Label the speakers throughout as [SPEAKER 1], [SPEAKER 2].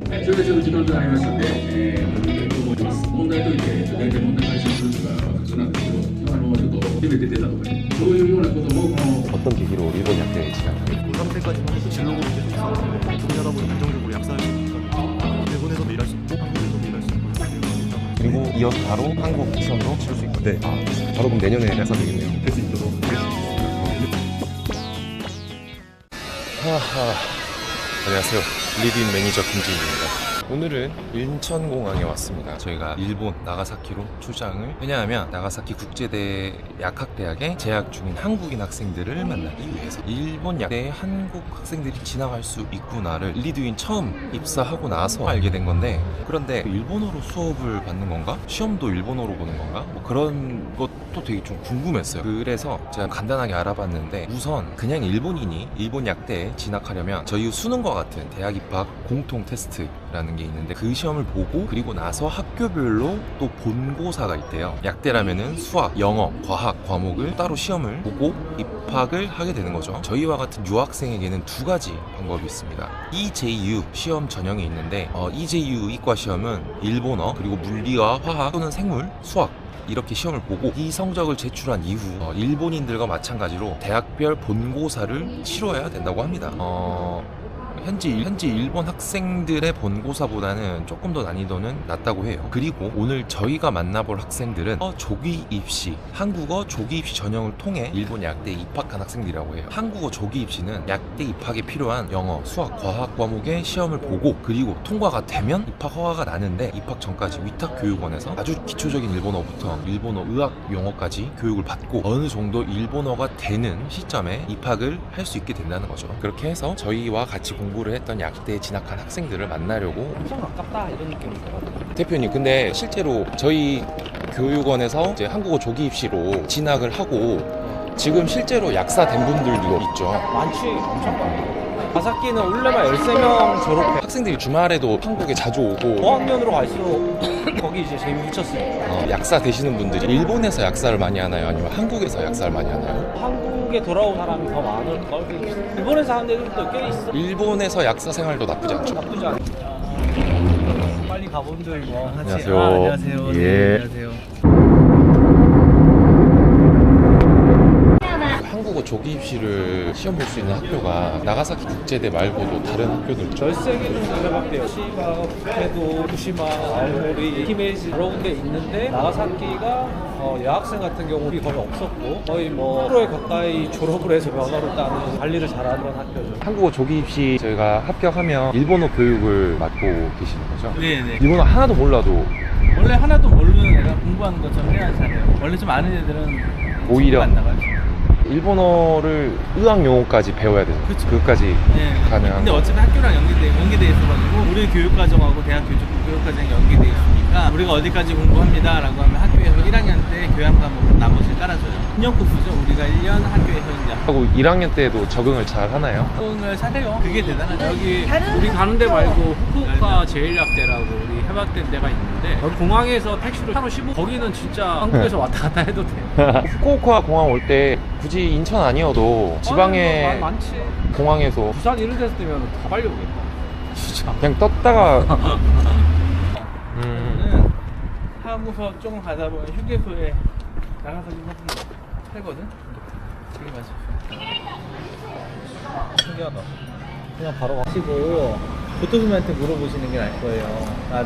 [SPEAKER 1] それでちょっと時間となりましたので、始めたいと思います。問題解いて、大体問題解消するのが普通なんですけど、ちょっと初めて出たとかね、そういうようなことも、
[SPEAKER 2] 어떤 계기로 일본 약대에 진학하게 됐어요?
[SPEAKER 3] 고3 때까지만 해도 진로고를 계속 있었는데 고민하다 보니 안정적으로 약사를 했으니까 일본에서도 일할 수 있고 한국에서도 일할 수 있고
[SPEAKER 2] 그리고 이어서 바로 한국 시험도 칠 수 있고.
[SPEAKER 3] 네.
[SPEAKER 2] 바로 그럼 내년에 약사 되겠네요.
[SPEAKER 3] 될 수 있도록
[SPEAKER 2] 하하. 안녕하세요. 리드인 매니저 김지인입니다. 오늘은 인천공항에 왔습니다. 저희가 일본 나가사키로 출장을, 왜냐하면 나가사키 국제대 약학대학에 재학 중인 한국인 학생들을 만나기 위해서. 일본 약대에 한국 학생들이 진학할 수 있구나를 리드인 처음 입사하고 나서 알게 된 건데, 그런데 일본어로 수업을 받는 건가? 시험도 일본어로 보는 건가? 뭐 그런 것도 되게 좀 궁금했어요. 그래서 제가 간단하게 알아봤는데, 우선 그냥 일본인이 일본 약대에 진학하려면 저희 수능과 같은 대학 입학 공통 테스트라는 게 있는데, 그 시험을 보고 그리고 나서 학교별로 또 본고사가 있대요. 약대라면은 수학, 영어, 과학 과목을 따로 시험을 보고 입학을 하게 되는 거죠. 저희와 같은 유학생에게는 두 가지 방법이 있습니다. EJU 시험 전형이 있는데, EJU 이과 시험은 일본어 그리고 물리와 화학 또는 생물, 수학 이렇게 시험을 보고 이 성적을 제출한 이후 일본인들과 마찬가지로 대학별 본고사를 치러야 된다고 합니다. 현지 일본 학생들의 본고사보다는 조금 더 난이도는 낮다고 해요. 그리고 오늘 저희가 만나볼 학생들은 조기 입시, 한국어 조기 입시 전형을 통해 일본 약대에 입학한 학생들이라고 해요. 한국어 조기 입시는 약대 입학에 필요한 영어, 수학, 과학 과목의 시험을 보고, 그리고 통과가 되면 입학 허가가 나는데, 입학 전까지 위탁교육원에서 아주 기초적인 일본어부터 일본어 의학 용어까지 교육을 받고 어느 정도 일본어가 되는 시점에 입학을 할 수 있게 된다는 거죠. 그렇게 해서 저희와 같이 공부를 했던 약대에 진학한 학생들을 만나려고.
[SPEAKER 4] 좀 아깝다 이런 느낌이 들어요.
[SPEAKER 2] 대표님, 근데 실제로 저희 교육원에서 이제 한국어 조기 입시로 진학을 하고 지금 실제로 약사 된 분들도 있죠.
[SPEAKER 4] 많지, 엄청 많아. 가사키는 올해만 13명 졸업해.
[SPEAKER 2] 학생들이 주말에도 한국에 자주 오고.
[SPEAKER 4] 어학년으로 갈수록 거기 이제 재미 붙였어요.
[SPEAKER 2] 약사 되시는 분들이 일본에서 약사를 많이 하나요? 아니면 한국에서 약사를 많이 하나요?
[SPEAKER 4] 한국에 돌아온 사람이 더 많을 걸. 일본에서 하는 애들도 꽤 있어.
[SPEAKER 2] 일본에서 약사 생활도 나쁘지 않죠.
[SPEAKER 4] 나쁘지 않아. 빨리 가본들 뭐 하지.
[SPEAKER 2] 안녕하세요.
[SPEAKER 4] 안녕하세요.
[SPEAKER 2] 예.
[SPEAKER 4] 네, 안녕하세요.
[SPEAKER 2] 한국어 조기 입시를 시험 볼 수 있는 학교가 나가사키 국제대 말고도 다른 학교들 있죠?
[SPEAKER 4] 13개 정도 해봤대요. 시바, 홋카이도, 후쿠시마, 아오모리, 히메지 여러 군데 있는데, 나가사키가 여학생 같은 경우는 거의 없었고, 거의 뭐 프로에 가까이 졸업을 해서 면허를 따는 관리를 잘하는 학교죠.
[SPEAKER 2] 한국어 조기 입시 저희가 합격하면 일본어 교육을 맡고 계시는 거죠?
[SPEAKER 5] 네네.
[SPEAKER 2] 일본어 하나도 몰라도
[SPEAKER 5] 원래 하나도 모르는 애가 공부하는 것처럼 해야 잘해요. 원래 좀 아는 애들은
[SPEAKER 2] 오히려
[SPEAKER 5] 안 나가죠.
[SPEAKER 2] 일본어를 의학 용어까지 배워야 되죠.
[SPEAKER 5] 그쵸.
[SPEAKER 2] 그것까지
[SPEAKER 5] 네.
[SPEAKER 2] 가능한.
[SPEAKER 5] 근데 어차피 학교랑 연계돼 있어가지고 우리 교육과정하고 대학 교육과정이 연계돼 있으니까 우리가 어디까지 공부합니다라고 하면 학교에서 1학년 때 교양 과목 나머지를 깔아줘요. 1년 코스죠. 우리가 1년 학교에서 이제
[SPEAKER 2] 하고 1학년 때도 적응을 잘 하나요?
[SPEAKER 5] 적응을 잘해요. 그게 대단하죠.
[SPEAKER 4] 여기 우리 가는 데 말고 후쿠오카 제일약대라고 우리 해박된 데가 있는데, 여기 공항에서 택시로 차로 15, 거기는 진짜 한국에서 왔다 갔다 해도 돼.
[SPEAKER 2] 후쿠오카 공항 올 때 굳이 인천 아니어도 지방에
[SPEAKER 4] 많지.
[SPEAKER 2] 공항에서
[SPEAKER 4] 부산 이런 데서 뜨면 다 빨려오겠다. 진짜.
[SPEAKER 2] 그냥 떴다가
[SPEAKER 5] 저는 한국에서 조금 가다 보면 휴게소에 나가서 좀 살거든. 되게 맛있어. 신기하다.
[SPEAKER 4] 그냥 바로
[SPEAKER 5] 하시고 보토님한테 물어보시는 게 나을 거예요.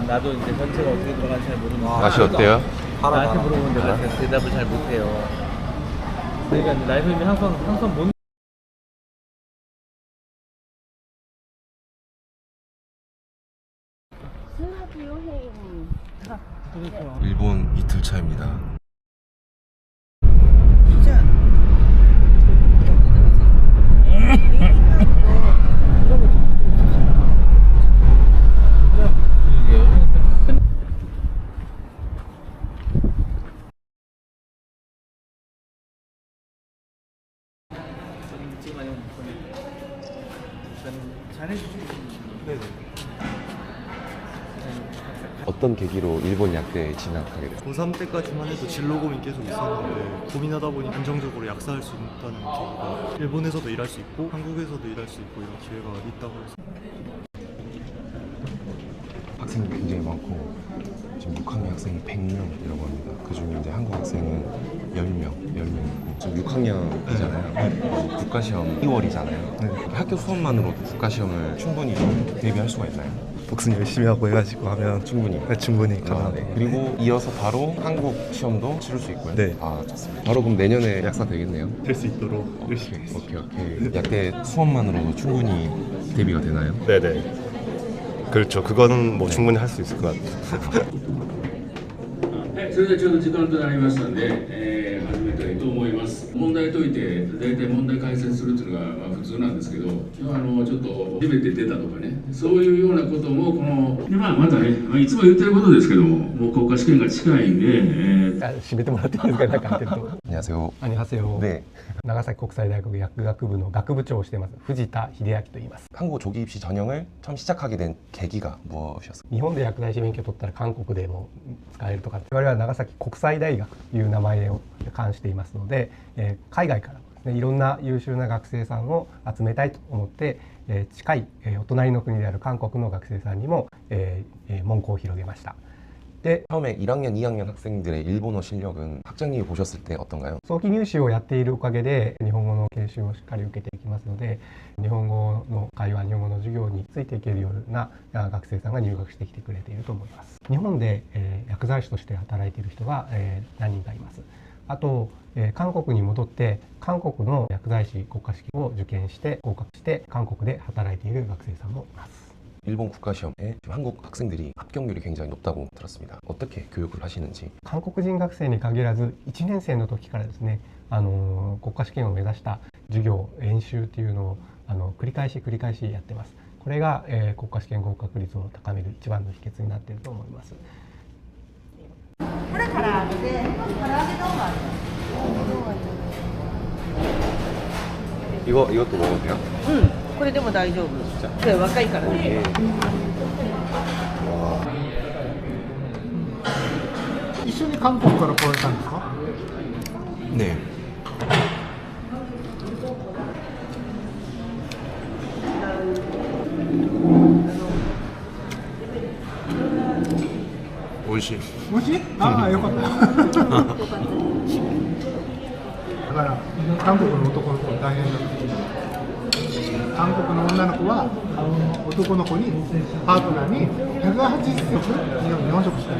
[SPEAKER 5] 나도 이제 전체가 어떻게 들어가는지 잘 모르는데.
[SPEAKER 2] 맛이 어때요?
[SPEAKER 5] 나한테 물어보는데 나한테 대답을 잘 못해요. 그러니까 이제 라이브님이 항상 못.
[SPEAKER 2] 일본 이틀 차입니다.
[SPEAKER 5] 잘해주시고. 네네.
[SPEAKER 2] 어떤 계기로 일본 약대에 진학하게 됐어요?
[SPEAKER 3] 고3 때까지만 해도 진로 고민 계속 있었는데 고민하다 보니 안정적으로 약사할 수 있다는 계기가, 일본에서도 일할 수 있고 한국에서도 일할 수 있고 이런 기회가 있다고 해서
[SPEAKER 2] 학생이 굉장히 많고 지금 6학년 학생이 100명이라고 합니다. 그 중에 이제 한국 학생은 10명 있고 지금 6학년이잖아요. 국가시험 2월이잖아요. 학교 수업만으로도 국가시험을 충분히 좀 대비할 수가 있나요?
[SPEAKER 3] 복습 열심히 하고 해가지고 하면
[SPEAKER 2] 충분히.
[SPEAKER 3] 충분히
[SPEAKER 2] 아,
[SPEAKER 3] 가능합니다.
[SPEAKER 2] 네. 그리고 이어서 바로 한국 시험도 치를 수 있고요.
[SPEAKER 3] 네.
[SPEAKER 2] 아, 좋습니다. 바로 그럼 내년에 약사 되겠네요.
[SPEAKER 3] 될 수 있도록 열심히 하겠습니다.
[SPEAKER 2] 오케이. 약대 수업만으로도 충분히 대비가 되나요?
[SPEAKER 6] 네네. 그렇죠. 그거는 뭐 충분히 할 수 있을 것 같아요.
[SPEAKER 1] それではちょうど時間となりましたので、始めたいと思います。問題解いて、大体問題解説するというのが普通なんですけど、今日ちょっと初めて出たとかね、そういうようなことも、でまたね、いつも言ってることですけども、もう国家試験が近いんで、
[SPEAKER 7] 締めてもらっていいですか、なんかってると。
[SPEAKER 2] 안녕하세요.
[SPEAKER 7] 안녕하세요.
[SPEAKER 2] 네.
[SPEAKER 7] 長崎国際大学薬学部の学部長をしています藤田秀明と言います。
[SPEAKER 2] 한국 조기 입시 전형을 처음 시작하게 된 계기가 무엇이었어요?
[SPEAKER 7] 日本で薬剤師免許を取ったら韓国でも使えるとか、我々は長崎国際大学という名前を冠していますので、海外からですね、いろんな優秀な学生さんを集めたいと思って、近い、お隣の国である韓国の学生さんにも、門戸を広げました。
[SPEAKER 2] 처음에 1학년, 2학년 학생들의 일본어 실력은 학장님이 보셨을 때 어떤가요?
[SPEAKER 7] 早期入試をやっているおかげで日本語の研修をしっかり受けていきますので、日本語の会話、日本語の授業についていけるような学生さんが入学してきてくれていると思います。日本で、薬剤師として働いている人が、何人かいます。あと、韓国に戻って韓国の薬剤師国家試験を受験して合格して韓国で働いている学生さんもいます。
[SPEAKER 2] 일본 국가시험에 지금 한국 학생들이 합격률이 굉장히 높다고 들었습니다. 어떻게 교육을 하시는지.
[SPEAKER 7] 韓国人学生に限らず1年生の時からですね、国家試験を目指した授業演習というのを繰り返しやってます。これが、国家試験合格率を高める一番の秘訣になっていると思います。
[SPEAKER 8] これ唐揚げで、唐揚げ丼がある。
[SPEAKER 2] 이것도 먹어도 돼요?
[SPEAKER 8] これでも大丈夫。これ若いからね。
[SPEAKER 9] 一緒に韓国から来られたんですか？
[SPEAKER 2] 네. 오이시.
[SPEAKER 9] もし？ああ、よかった。だから韓国の男の子は大変だった。韓国の女の子は男の子にパートナーに180食日本食したい。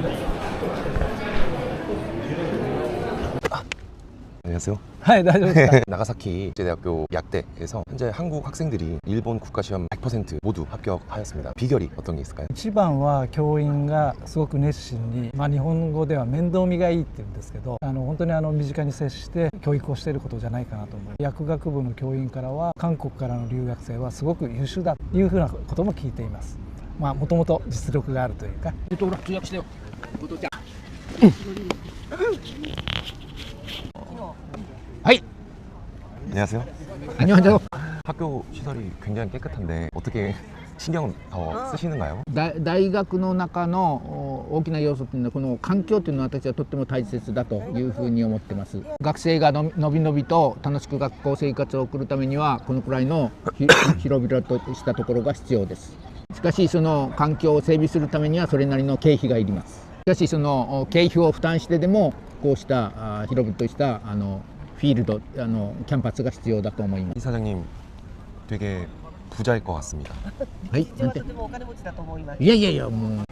[SPEAKER 2] 안녕하세요.
[SPEAKER 7] はい、大丈夫ですか。
[SPEAKER 2] 나가사키 국제대학교 약대에서 현재 한국 학생들이 일본 국가시험 100% 모두 합격하였습니다. 비결이 어떤 게 있을까요?
[SPEAKER 10] 一番は教員がすごく熱心に、日本語では面倒見がいいって言うんですけど、本当に身近に接して教育をしていることじゃないかなと思います。薬学部の教員からは韓国からの留学生はすごく優秀だというふうなことも聞いています。もともと実力があるというか。通訳してよ。
[SPEAKER 2] 안녕하세요.
[SPEAKER 9] 안녕하세요.
[SPEAKER 2] 학교 시설이 굉장히 깨끗한데 어떻게 신경 더 쓰시는가요?
[SPEAKER 9] 大学の中の大きな要素というのはこの環境というのは私はとっても大切だというふうに思ってます。学生がのびのびと楽しく学校生活を送るためにはこのくらいの広々としたところが必要です。しかしその環境を整備するためにはそれなりの経費がいります。しかしその経費を負担してでもこうした広々としたフィールドキャンパスが必要だと思います。
[SPEAKER 2] 이사장님 되게 부자일 것 같습니다.
[SPEAKER 9] はい。
[SPEAKER 8] とてもお金持ちだと思います。
[SPEAKER 9] いやもう。